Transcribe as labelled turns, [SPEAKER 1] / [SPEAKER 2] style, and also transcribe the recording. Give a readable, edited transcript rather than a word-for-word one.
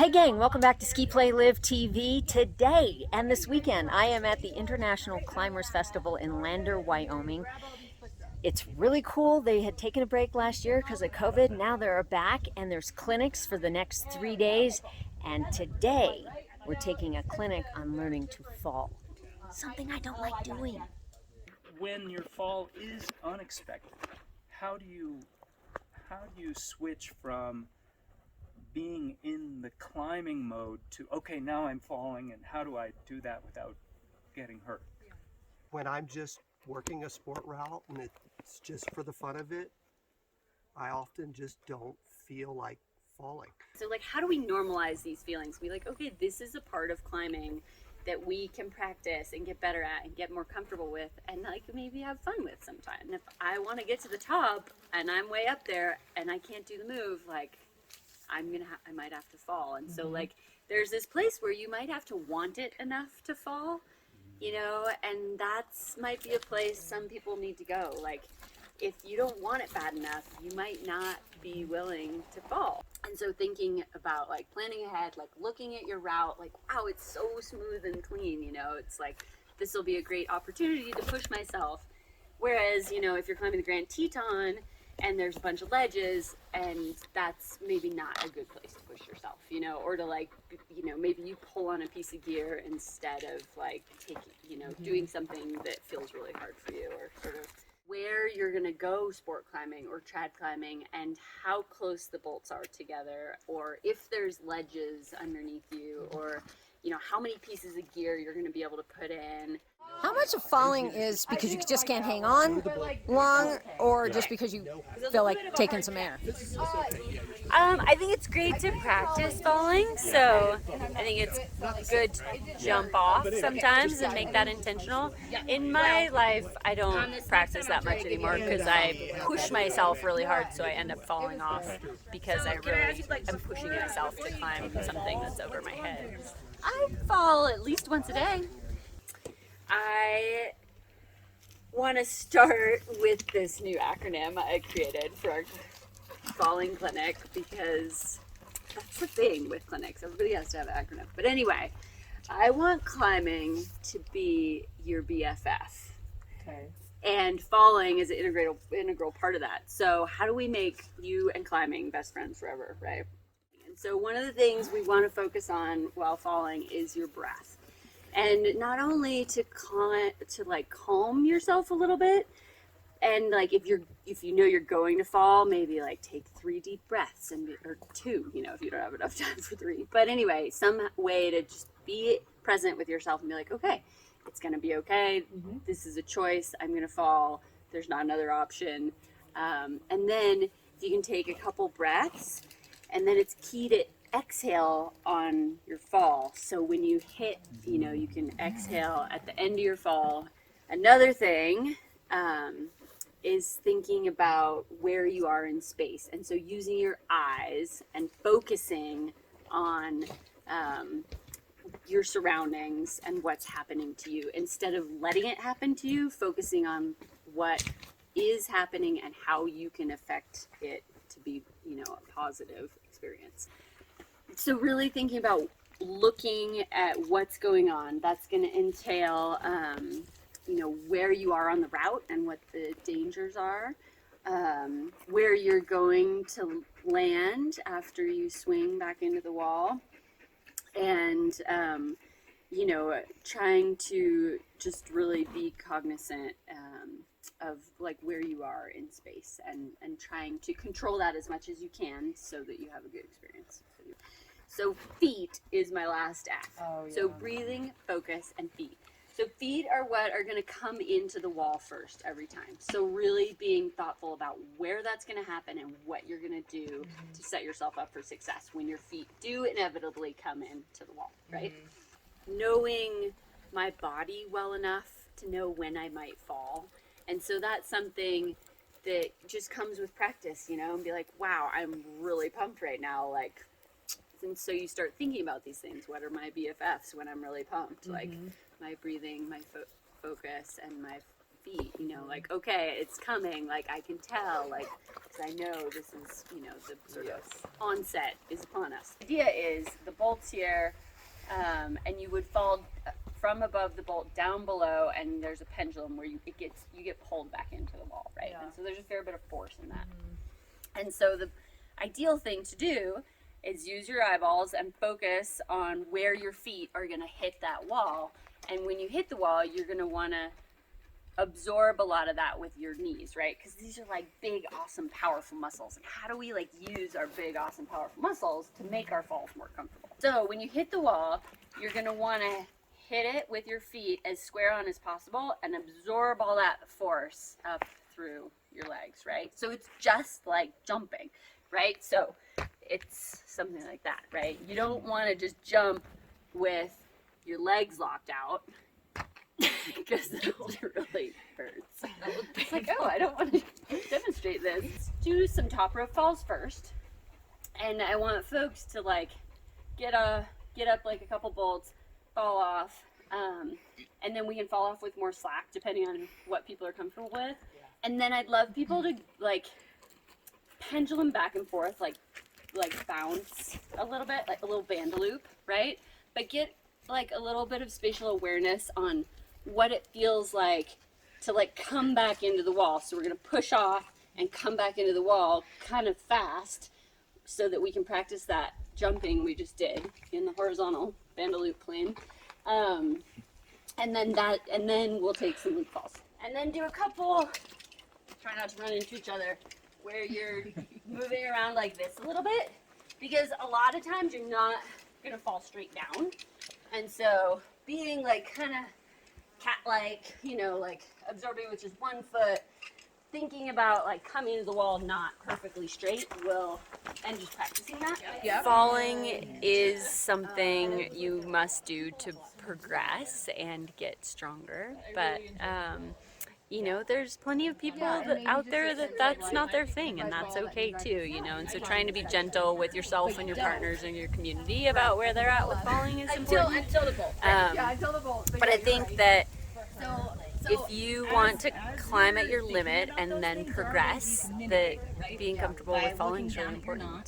[SPEAKER 1] Hey gang, welcome back to Ski Play Live TV. Today and this weekend I am at the International Climbers Festival in Lander, Wyoming. It's really cool. They had taken a break last year because of COVID. Now they're back and there's clinics for the next 3 days. And today we're taking a clinic on learning to fall. Something I don't like doing.
[SPEAKER 2] When your fall is unexpected, how do you switch from being in the climbing mode to, okay, now I'm falling, and how do I do that without getting hurt?
[SPEAKER 3] When I'm just working a sport route and it's just for the fun of it, I often just don't feel like falling.
[SPEAKER 4] So like, how do we normalize these feelings? Be like, okay, this is a part of climbing that we can practice and get better at and get more comfortable with and like maybe have fun with sometime. And if I want to get to the top and I'm way up there and I can't do the move, like I might have to fall. And so like there's this place where you might have to want it enough to fall, you know, and that's might be a place some people need to go. Like if you don't want it bad enough, you might not be willing to fall. And so thinking about like planning ahead, like looking at your route, like, wow, it's so smooth and clean, you know, it's like, this will be a great opportunity to push myself. Whereas, you know, if you're climbing the Grand Teton and there's a bunch of ledges and that's maybe not a good place to push yourself, you know, or to like, you know, maybe you pull on a piece of gear instead of like taking, you know, doing something that feels really hard for you, or sort of where you're going to go sport climbing or trad climbing and how close the bolts are together, or if there's ledges underneath you, or you know how many pieces of gear you're going to be able to put in.
[SPEAKER 1] How much of falling is because you just can't hang on long, or just because you feel like taking some air?
[SPEAKER 4] I think it's great to practice falling, so I think it's good to jump off sometimes and make that intentional. In my life, I don't practice that much anymore because I push myself really hard, so I end up falling off because I really am pushing myself to climb something that's over my head. I fall at least once a day. I want to start with this new acronym I created for our falling clinic, because that's the thing with clinics. Everybody has to have an acronym. But anyway, I want climbing to be your BFF.
[SPEAKER 1] Okay.
[SPEAKER 4] And falling is an integral part of that. So how do we make you and climbing best friends forever, right? And so one of the things we want to focus on while falling is your breath. And not only to like calm yourself a little bit, and like if you know you're going to fall, maybe like take 3 deep breaths or 2, you know, if you don't have enough time for 3. But anyway, some way to just be present with yourself and be like, okay, it's gonna be okay. This is a choice. I'm gonna fall. There's not another option. And then you can take a couple breaths, and then it's key to exhale on your fall. So when you hit, you know, you can exhale at the end of your fall. Another thing is thinking about where you are in space. And so using your eyes and focusing on your surroundings and what's happening to you. Instead of letting it happen to you, focusing on what is happening and how you can affect it to be, you know, a positive experience. So really thinking about looking at what's going on. That's going to entail, you know, where you are on the route and what the dangers are, where you're going to land after you swing back into the wall, and, you know, trying to just really be cognizant of like where you are in space, and trying to control that as much as you can so that you have a good experience. So feet is my last F. Oh, yeah. So breathing, focus, and feet. So feet are what are going to come into the wall first every time. So really being thoughtful about where that's going to happen and what you're going to do to set yourself up for success when your feet do inevitably come into the wall, right? Knowing my body well enough to know when I might fall. And so that's something that just comes with practice, you know, and be like, wow, I'm really pumped right now. Like, and so you start thinking about these things. What are my BFFs when I'm really pumped? Like my breathing, my focus, and my feet, you know, like, okay, it's coming, like I can tell, like, because I know this is, you know, the sort of onset is upon us. The idea is the bolt's here, and you would fall from above the bolt down below, and there's a pendulum where you get pulled back into the wall, right? And so there's a fair bit of force in that. And so the ideal thing to do is use your eyeballs and focus on where your feet are going to hit that wall. And when you hit the wall, you're going to want to absorb a lot of that with your knees, right? Because these are like big, awesome, powerful muscles. And how do we like use our big, awesome, powerful muscles to make our falls more comfortable? So when you hit the wall, you're going to want to hit it with your feet as square on as possible and absorb all that force up through your legs, right? So it's just like jumping, right? So it's something like that, right? You don't want to just jump with your legs locked out because it really hurts. It's like, oh, I don't want to demonstrate this. Let's do some top rope falls first. And I want folks to like get up like a couple bolts, fall off, and then we can fall off with more slack depending on what people are comfortable with. And then I'd love people to like pendulum back and forth, like bounce a little bit, like a little bandaloop, right? But get like a little bit of spatial awareness on what it feels like to like come back into the wall. So we're gonna push off and come back into the wall kind of fast so that we can practice that jumping we just did in the horizontal bandaloop plane. And then we'll take some loop falls. And then do a couple, try not to run into each other, where you're moving around like this a little bit, because a lot of times you're not gonna fall straight down. And so being like kind of cat-like, you know, like absorbing with just one foot, thinking about like coming to the wall not perfectly straight and just practicing that.
[SPEAKER 5] Yep. Falling is something you must do to progress and get stronger, but you know, there's plenty of people out there that's not their thing, and that's okay too, you know. And so trying to be gentle with yourself and your partners and your community about where they're at with falling is important.
[SPEAKER 4] Until the bolt.
[SPEAKER 5] But I think that if you want to climb at your limit and then progress, that being comfortable with falling is really important.